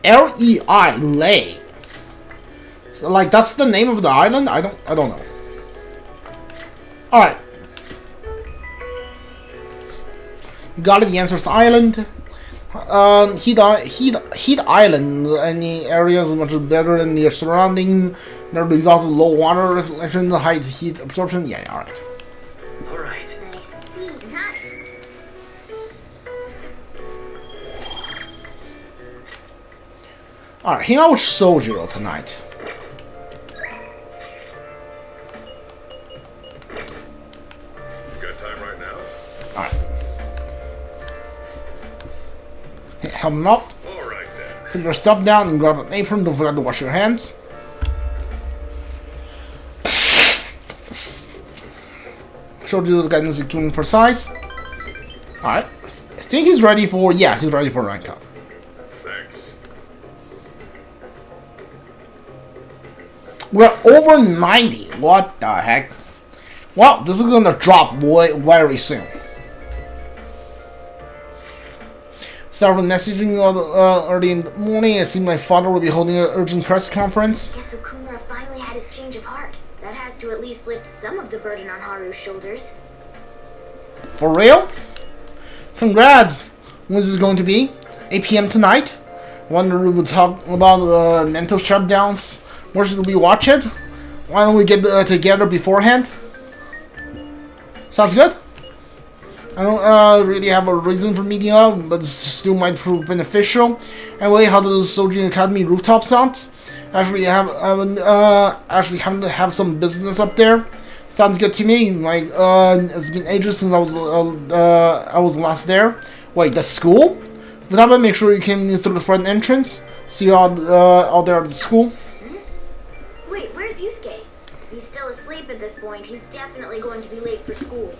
L-E-I, Lei. So, like, that's the name of the island? I don't know. Alright. You got it, the answer's island. Heat island. Any areas much better than your surrounding. The result of low water reflection, high heat absorption. Yeah, alright. Alright. Nice. Alright, hang out with Sojiro tonight. You got time right now? Alright. Help him out. Alright then. Put your stuff down and grab an apron. Don't forget to wash your hands. Shojiro's guidance is too imprecise. Alright. I think he's ready for... Yeah, he's ready for rank up. Thanks. We're over 90. What the heck? Well, this is gonna drop very soon. Several messaging early in the morning. It seemed my father will be holding an urgent press conference. Guess Okumura finally had his change of heart. That has to at least lift some of the burden on Haru's shoulders. For real? Congrats! When is this going to be? 8 p.m. tonight? Wonder we will talk about mental shutdowns. Where should we watch it? Why don't we get together beforehand? Sounds good? I don't really have a reason for meeting up, but still might prove beneficial. Anyway, how does Sojin Academy rooftop sound? Actually happen to have some business up there. Sounds good to me. Like it's been ages since I was last there. Wait, the school? But how about make sure you came through the front entrance? See you out there at the school. Wait, where's Yusuke? He's still asleep at this point. He's definitely going to be late for school.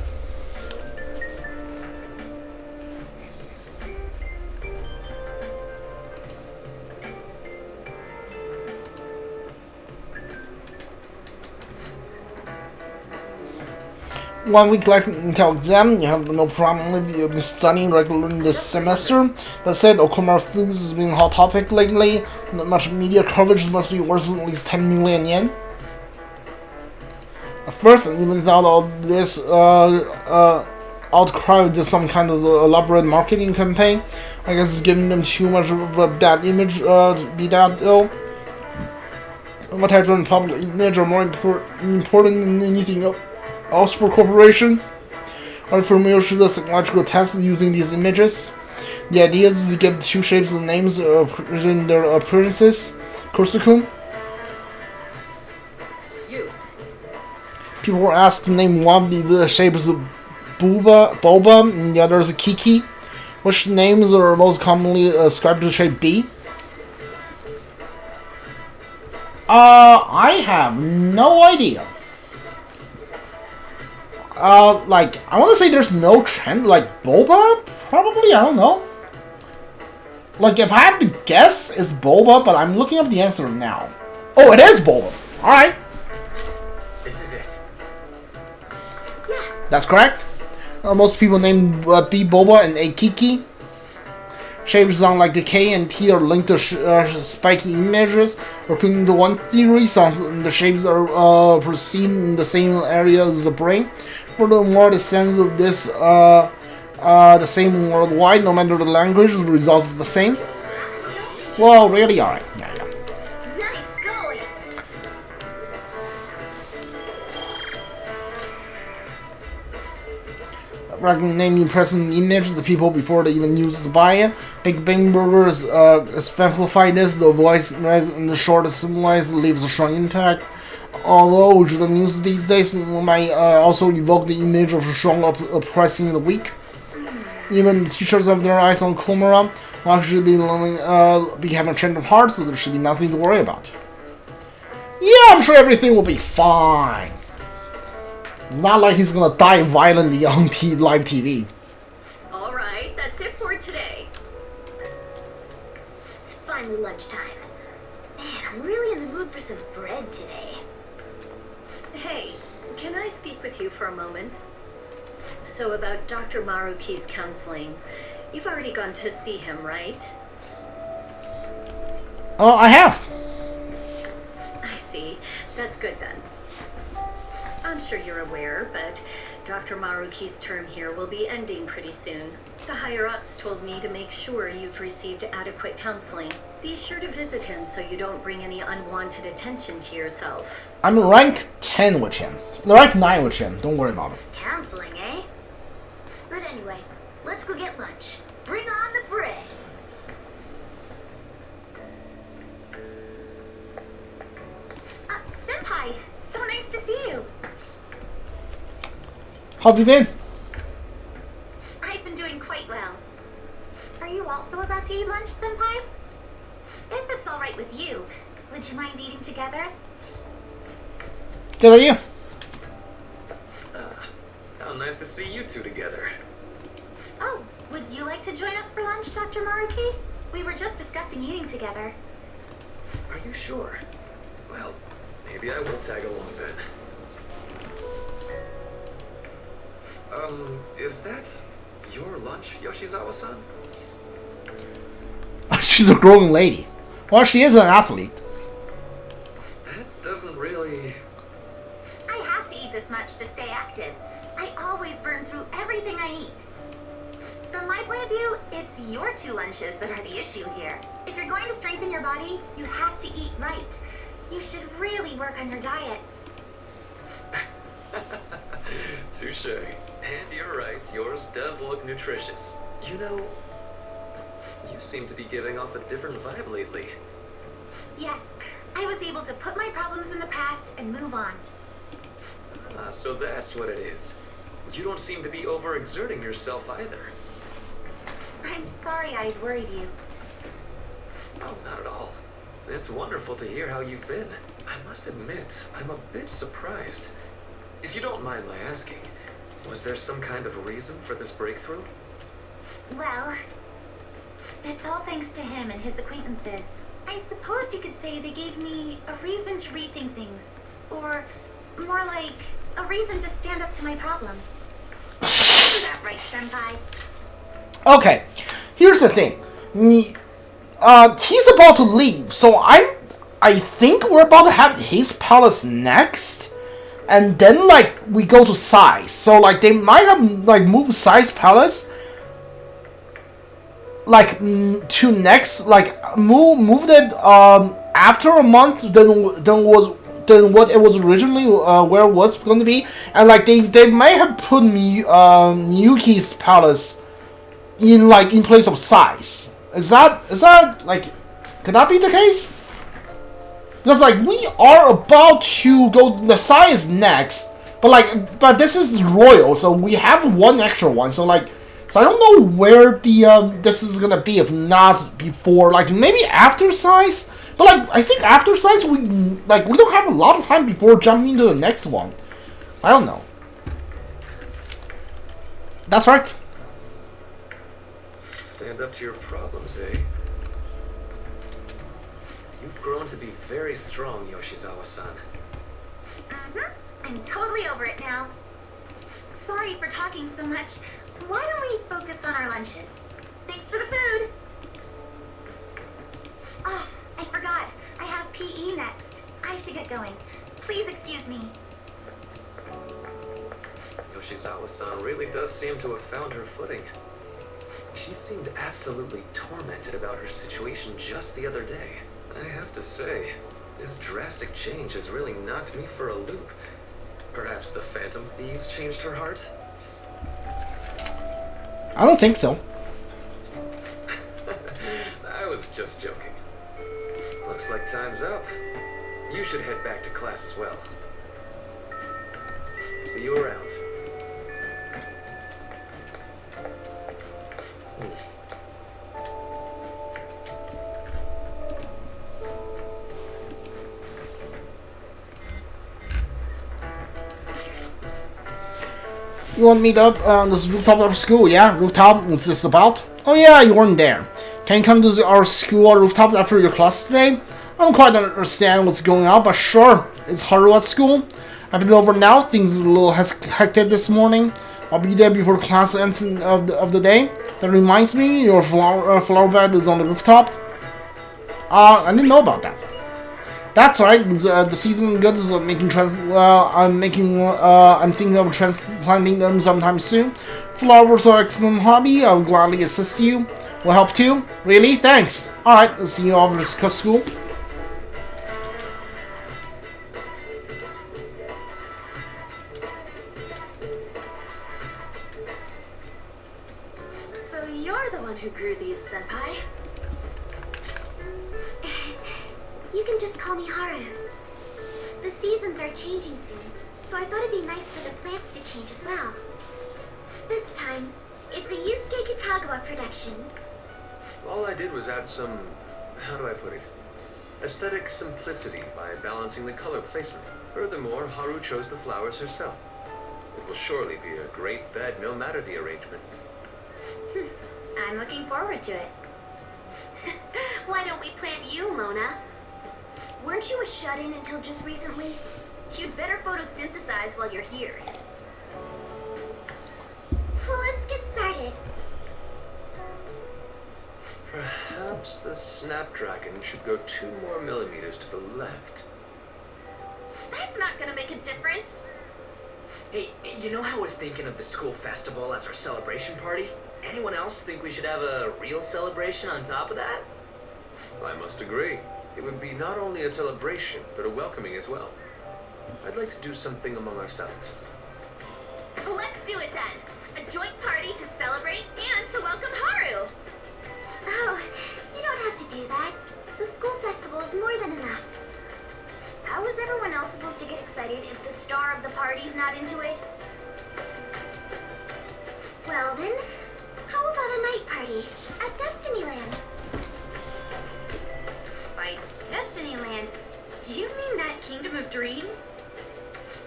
One week left until exam. You have no problem if you've been studying regularly this semester. That said, Okumura foods has been a hot topic lately. Not much media coverage must be worth at least 10 million yen. At first, I even thought all this outcry was just some kind of elaborate marketing campaign. I guess it's giving them too much of a bad image to be that ill. What types of public image are more important than anything else for corporation? Are you familiar with the psychological tests using these images? The idea is to give two shapes of names in their appearances. Kursukum. People were asked to name one of the shapes of Boba, and the other is Kiki. Which names are most commonly ascribed to the shape B? I have no idea. Like, I want to say there's no trend, like, Boba? Probably, I don't know. Like, if I have to guess, it's Boba, but I'm looking up the answer now. Oh, it is Boba! Alright. This is it. Yes. That's correct. Most people name B Boba and A Kiki. Shapes sound like the K and T are linked to spiky images. According to one theory, the shapes are perceived in the same area as the brain. Furthermore, the sense of this the same worldwide, no matter the language, the result is the same. Well, really, alright. Yeah. Nice going. Naming present image the people before they even use to buy it. Big Bang Burgers exemplify this. The voice in the short symbolized leaves a strong impact. Although the news these days might also evoke the image of strong oppressing the weak. Even the teachers have their eyes on Okumura. Will actually be having a change of heart, so there should be nothing to worry about. Yeah, I'm sure everything will be fine. It's not like he's gonna die violently on live TV. Alright, that's it for today. It's finally lunchtime. Man, I'm really in the mood for some bread today. Hey, can I speak with you for a moment? So about Dr. Maruki's counseling, you've already gone to see him, right? Oh, I have. I see. That's good then. I'm sure you're aware, but Dr. Maruki's term here will be ending pretty soon. The higher-ups told me to make sure you've received adequate counseling. Be sure to visit him so you don't bring any unwanted attention to yourself. I'm rank 10 with him. Rank 9 with him. Don't worry about it. Counseling, eh? But anyway, let's go get lunch. Bring on the bread. Senpai, so nice to see you. How have you been? I've been doing quite well. Are you also about to eat lunch, Senpai? If it's alright with you, would you mind eating together? Good idea. How nice to see you two together. Oh, would you like to join us for lunch, Dr. Maruki? We were just discussing eating together. Are you sure? Well, maybe I will tag along then. Is that your lunch, Yoshizawa-san? She's a growing lady. Well, she is an athlete. That doesn't really... I have to eat this much to stay active. I always burn through everything I eat. From my point of view, it's your two lunches that are the issue here. If you're going to strengthen your body, you have to eat right. You should really work on your diets. Touche. And you're right, yours does look nutritious. You know, you seem to be giving off a different vibe lately. Yes, I was able to put my problems in the past and move on. Ah, so that's what it is. You don't seem to be overexerting yourself either. I'm sorry I worried you. Oh, not at all. It's wonderful to hear how you've been. I must admit, I'm a bit surprised. If you don't mind my asking, was there some kind of reason for this breakthrough? Well, it's all thanks to him and his acquaintances. I suppose you could say they gave me a reason to rethink things. Or, more like, a reason to stand up to my problems. Is that right, Senpai? Okay, here's the thing. He's about to leave, so I think we're about to have his palace next, and then like we go to Sai's. So like they might have like moved Sai's palace like to next, like moved it after a month than what it was originally where it was going to be, and like they may have put Miyuki's palace in place of Sai's. Is that like, could that be the case? Because like we are about to go, the Sai is next, but this is royal, so we have one extra one. So like, so I don't know where the this is gonna be, if not before, like maybe after Sai's. But like I think after Sai's we don't have a lot of time before jumping into the next one. I don't know. That's right. Stand up to your problems, eh? You've grown to be very strong, Yoshizawa-san. I'm totally over it now. Sorry for talking so much. Why don't we focus on our lunches? Thanks for the food. Oh, I forgot. I have PE next. I should get going. Please excuse me. Yoshizawa-san really does seem to have found her footing. She seemed absolutely tormented about her situation just the other day. I have to say, this drastic change has really knocked me for a loop. Perhaps the Phantom Thieves changed her heart? I don't think so. I was just joking. Looks like time's up. You should head back to class as well. See you around. You want to meet up on this rooftop of school? Yeah, rooftop. What's this about? Oh yeah, you weren't there. Can you come to our school rooftop after your class today? I don't quite understand what's going on, but sure. Is Haru at school? I've been over now. Things are a little hectic this morning. I'll be there before class ends of the day. That reminds me, your flower bed is on the rooftop. I didn't know about that. That's right. The season goods are making I'm thinking of transplanting them sometime soon. Flowers are an excellent hobby. I'll gladly assist you. Will help too. Really? Thanks. All right. I'll see you off at school. So you're the one who grew these, Senpai? You can just call me Haru. The seasons are changing soon, so I thought it'd be nice for the plants to change as well. This time, it's a Yusuke Kitagawa production. All I did was add some, how do I put it, aesthetic simplicity by balancing the color placement. Furthermore, Haru chose the flowers herself. It will surely be a great bed no matter the arrangement. I'm looking forward to it. Why don't we plant you, Mona? Weren't you a shut-in until just recently? You'd better photosynthesize while you're here. Well, let's get started. Perhaps the Snapdragon should go 2 more millimeters to the left. That's not gonna make a difference. Hey, you know how we're thinking of the school festival as our celebration party? Anyone else think we should have a real celebration on top of that? I must agree. It would be not only a celebration, but a welcoming as well. I'd like to do something among ourselves. Let's do it then. A joint party to celebrate and to welcome Haru. Oh, you don't have to do that. The school festival is more than enough. How is everyone else supposed to get excited if the star of the party's not into it? Well then, how about a night party at Destinyland? By Destinyland, do you mean that Kingdom of Dreams?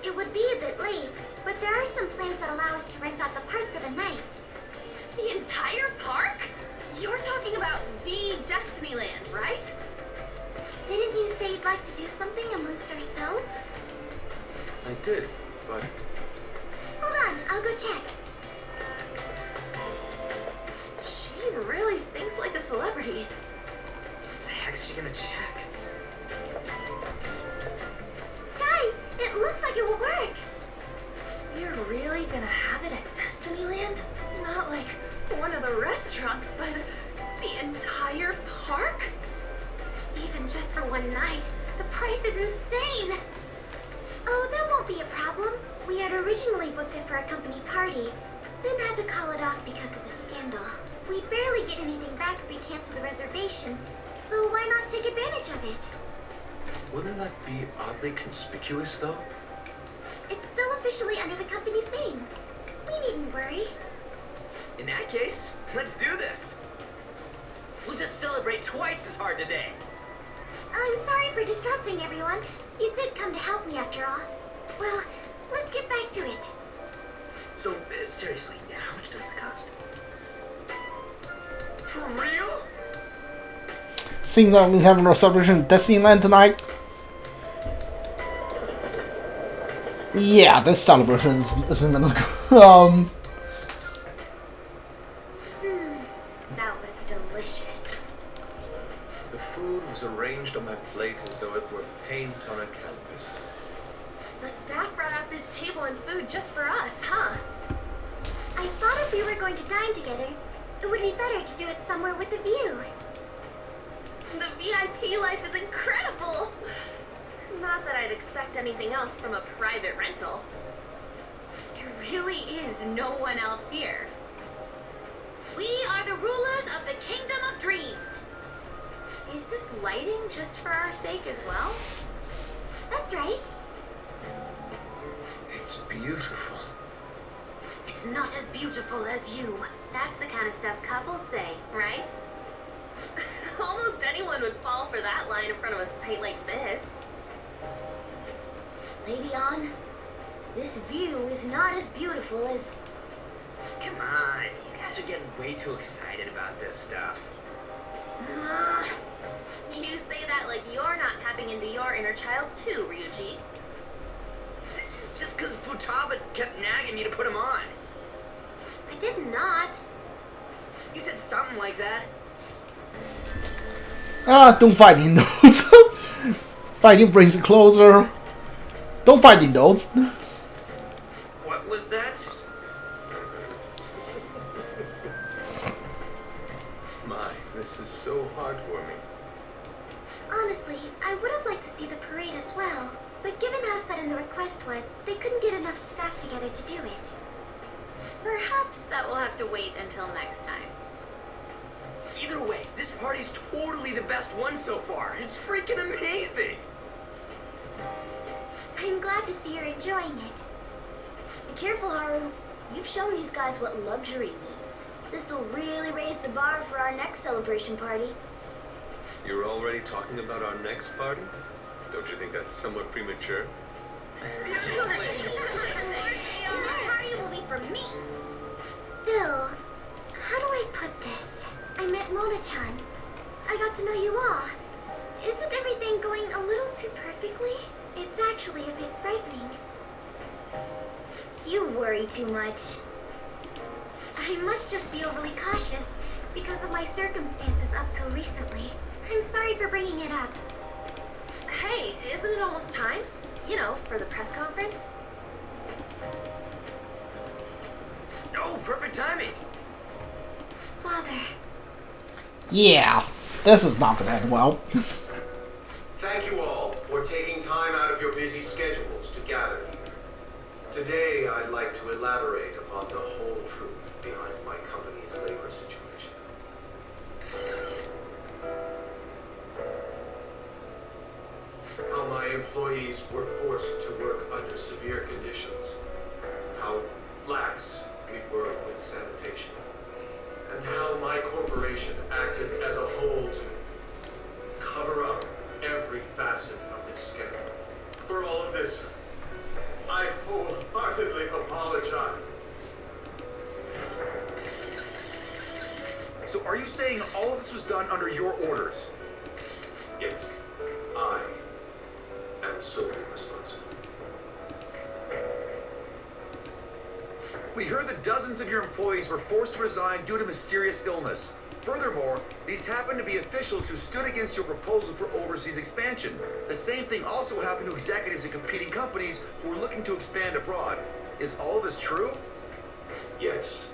It would be a bit late, but there are some plans that allow us to rent out the park for the night. The entire park? You're talking about the Destinyland, right? Didn't you say you'd like to do something amongst ourselves? I did, but Hold on, I'll go check. She really thinks like a celebrity. The heck's she gonna check? Guys, it looks like it will work. You're really gonna have it at Destinyland? Not like one of the restaurants, but the entire park? Even just for one night, the price is insane. Oh, that won't be a problem. We had originally booked it for a company party, then had to call it off because of the scandal. We barely get anything back if we cancel the reservation, so why not take advantage of it? wouldn't that be oddly conspicuous, though? It's still officially under the company's name. We needn't worry. In that case, let's do this. We'll just celebrate twice as hard today. I'm sorry for disrupting everyone. You did come to help me after all. Well, let's get back to it. So, seriously, how much does it cost? For real? Seems like we're having our celebration at Disneyland tonight. Yeah, this celebration isn't gonna go. That was delicious. The food was arranged on my plate as though it were paint on a canvas. The staff brought out this table and food just for us, huh? I thought if we were going to dine together, it would be better to do it somewhere with a view. The VIP life is incredible! Not that I'd expect anything else from a private rental. There really is no one else here. We are the rulers of the Kingdom of Dreams. Is this lighting just for our sake as well? That's right. It's beautiful. It's not as beautiful as you. That's the kind of stuff couples say, right? Almost anyone would fall for that line in front of a site like this. Lady On, this view is not as beautiful as... Come on, you guys are getting way too excited about this stuff. You say that like you're not tapping into your inner child too, Ryuji. This is just because Futaba kept nagging me to put him on. I did not. You said something like that. Don't fight in those. Fighting brings it closer. Don't fight in those. What was that? My, this is so heartwarming. Honestly, I would have liked to see the parade as well. But given how sudden the request was, they couldn't get enough staff together to do it. Perhaps that will have to wait until next time. Either way, this party's totally the best one so far. It's freaking amazing! I'm glad to see you're enjoying it. Be careful, Haru. You've shown these guys what luxury means. This will really raise the bar for our next celebration party. You're already talking about our next party? Don't you think that's somewhat premature? That party will be for me. Still, how do I put this? I met Mona-chan. I got to know you all. Isn't everything going a little too perfectly? It's actually a bit frightening. You worry too much. I must just be overly cautious because of my circumstances up till recently. I'm sorry for bringing it up. Hey, isn't it almost time? You know, for the press conference? Oh, perfect timing! Father. Yeah, this is not gonna end well. Thank you all for taking time out of your busy schedules to gather here. Today, I'd like to elaborate upon the whole truth behind my company's labor situation. How my employees were forced to work under severe conditions. How lax we were with sanitation. And how my corporation acted as a whole to cover up every facet of this scandal. For all of this, I wholeheartedly apologize. So are you saying all of this was done under your orders? Yes, I am solely responsible. We heard that dozens of your employees were forced to resign due to mysterious illness. Furthermore, these happen to be officials who stood against your proposal for overseas expansion. The same thing also happened to executives in competing companies who were looking to expand abroad. Is all of this true? Yes.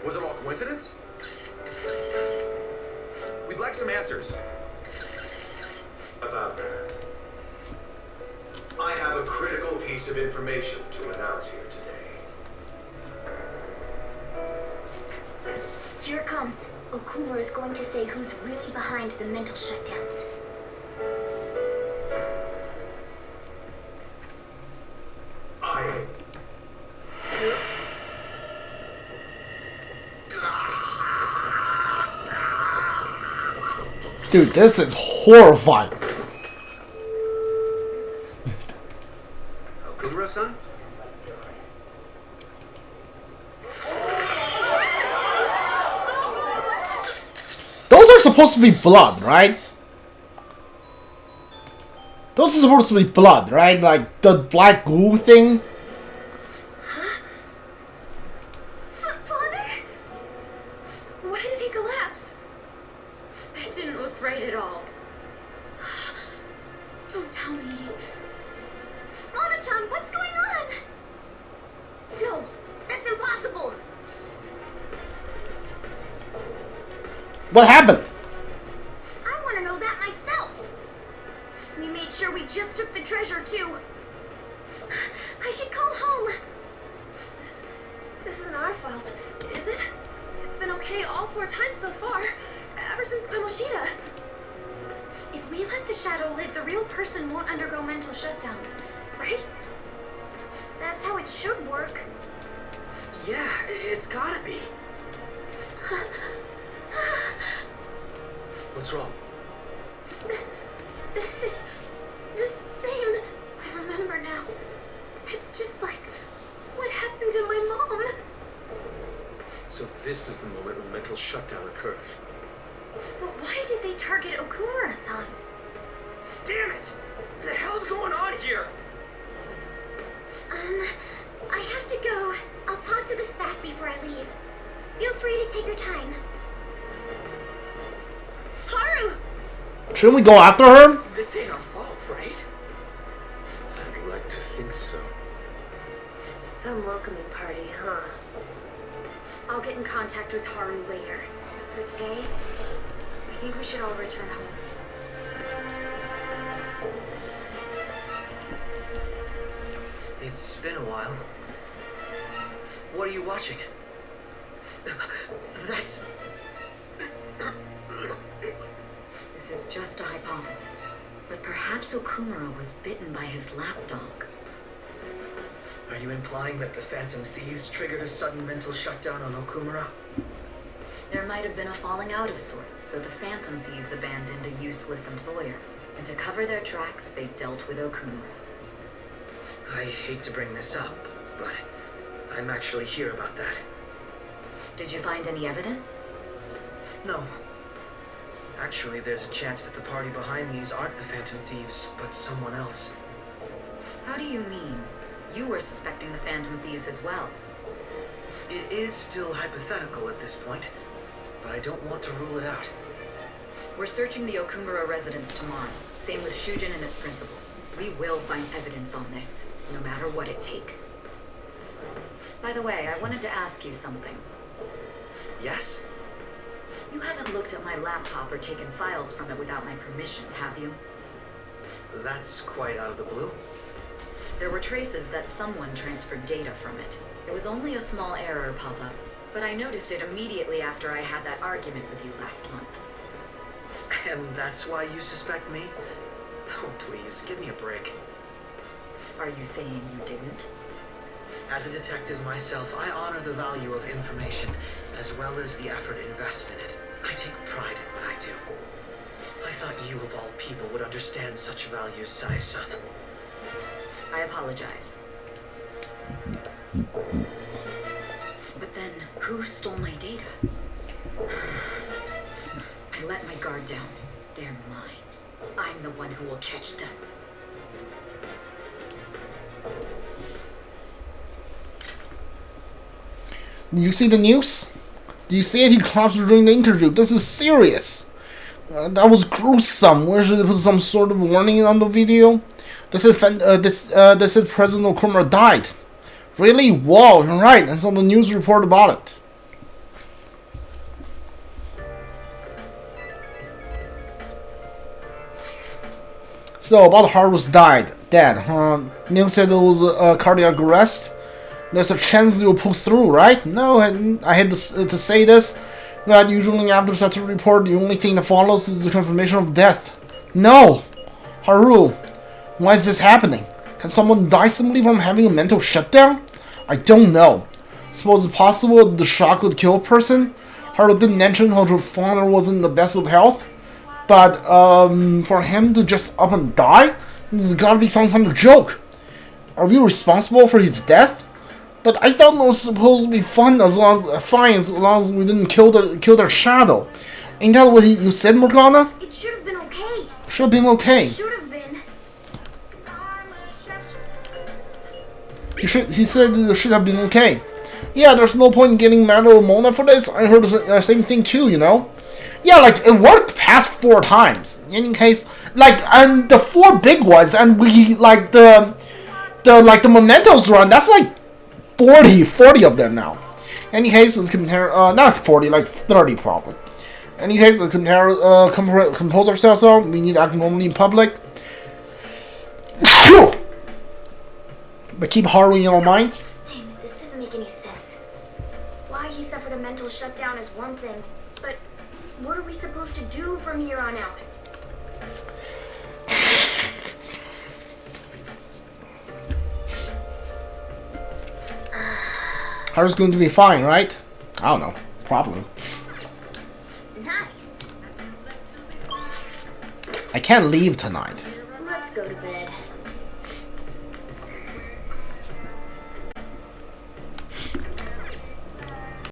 Was it all coincidence? We'd like some answers. About that. I have a critical piece of information to announce here today. Here it comes. Okumura is going to say who's really behind the mental shutdowns. I... Dude, this is horrifying. Okumura-san? Those are supposed to be blood, right? Those are supposed to be blood, right? Like the black goo thing. Father? Why did he collapse? That didn't look right at all. Don't tell me. Mona-chan, what's going on? No, that's impossible. What happened? I want to know that myself. We made sure we just took the treasure, too. I should call home. This isn't our fault, is it? It's been okay all 4 times so far, ever since Kamoshida. If we let the shadow live, the real person won't undergo mental shutdown, right? That's how it should work. Yeah, it's gotta be. What's wrong? This is the same. I remember now. It's just like what happened to my mom. So this is the moment when mental shutdown occurs. But why did they target Okumura-san? Damn it! What the hell's going on here? I have to go. I'll talk to the staff before I leave. Feel free to take your time. Haru! Shouldn't we go after her? This ain't our fault, right? I'd like to think so. Some welcoming party, huh? I'll get in contact with Haru later. For today, I think we should all return home. It's been a while. What are you watching? That's... This is just a hypothesis, but perhaps Okumura was bitten by his lapdog. Are you implying that the Phantom Thieves triggered a sudden mental shutdown on Okumura? There might have been a falling out of sorts, so the Phantom Thieves abandoned a useless employer. And to cover their tracks, they dealt with Okumura. I hate to bring this up, but I'm actually here about that. Did you find any evidence? No. Actually, there's a chance that the party behind these aren't the Phantom Thieves, but someone else. How do you mean? You were suspecting the Phantom Thieves as well. It is still hypothetical at this point, but I don't want to rule it out. We're searching the Okumura residence tomorrow. Same with Shujin and its principal. We will find evidence on this, no matter what it takes. By the way, I wanted to ask you something. Yes? You haven't looked at my laptop or taken files from it without my permission, have you? That's quite out of the blue. There were traces that someone transferred data from it. It was only a small error pop-up, but I noticed it immediately after I had that argument with you last month. And that's why you suspect me? Oh, please, give me a break. Are you saying you didn't? As a detective myself, I honor the value of information, as well as the effort invested in it. I take pride in what I do. I thought you, of all people, would understand such values, Sai-san. I apologize. But then, who stole my data? I let my guard down. They're mine. I'm the one who will catch them. Did you see the news? Did you see it? He collapsed during the interview. This is serious. That was gruesome. Where should they put some sort of warning on the video? This is President Okumura died. Really? Whoa, you're right. I saw the news report about it. So, about Haru's dead, huh? Neil said it was a cardiac arrest. There's a chance it will pull through, right? No, I hate to say this, that usually after such a report, the only thing that follows is the confirmation of death. No! Haru, why is this happening? Can someone die simply from having a mental shutdown? I don't know. Suppose it's possible the shock would kill a person? Haru didn't mention how her father wasn't in the best of health. But, for him to just up and die? There's gotta be some kind of joke. Are we responsible for his death? But I thought it was supposed to be fun as long as we didn't kill their shadow. Ain't that what you said, Morgana? It should have been okay. Should have been okay. Should have been. He said it should have been okay. Yeah, there's no point in getting mad at Mona for this. I heard the same thing too, you know? Yeah, like, it worked past 4 times. In any case, like, and the 4 big ones, and we, like, the Mementos run, that's like 40 of them now. In any case, let's compare, not 40, like 30 probably. In any case, let's compose ourselves out. We need to act normally in public. But keep Haru in our minds. Damn it, this doesn't make any sense. Why he suffered a mental shutdown is one thing, but what are we supposed to do from here on out? Haru's going to be fine, right? I don't know. Probably. Nice. I can't leave tonight. Let's go to bed.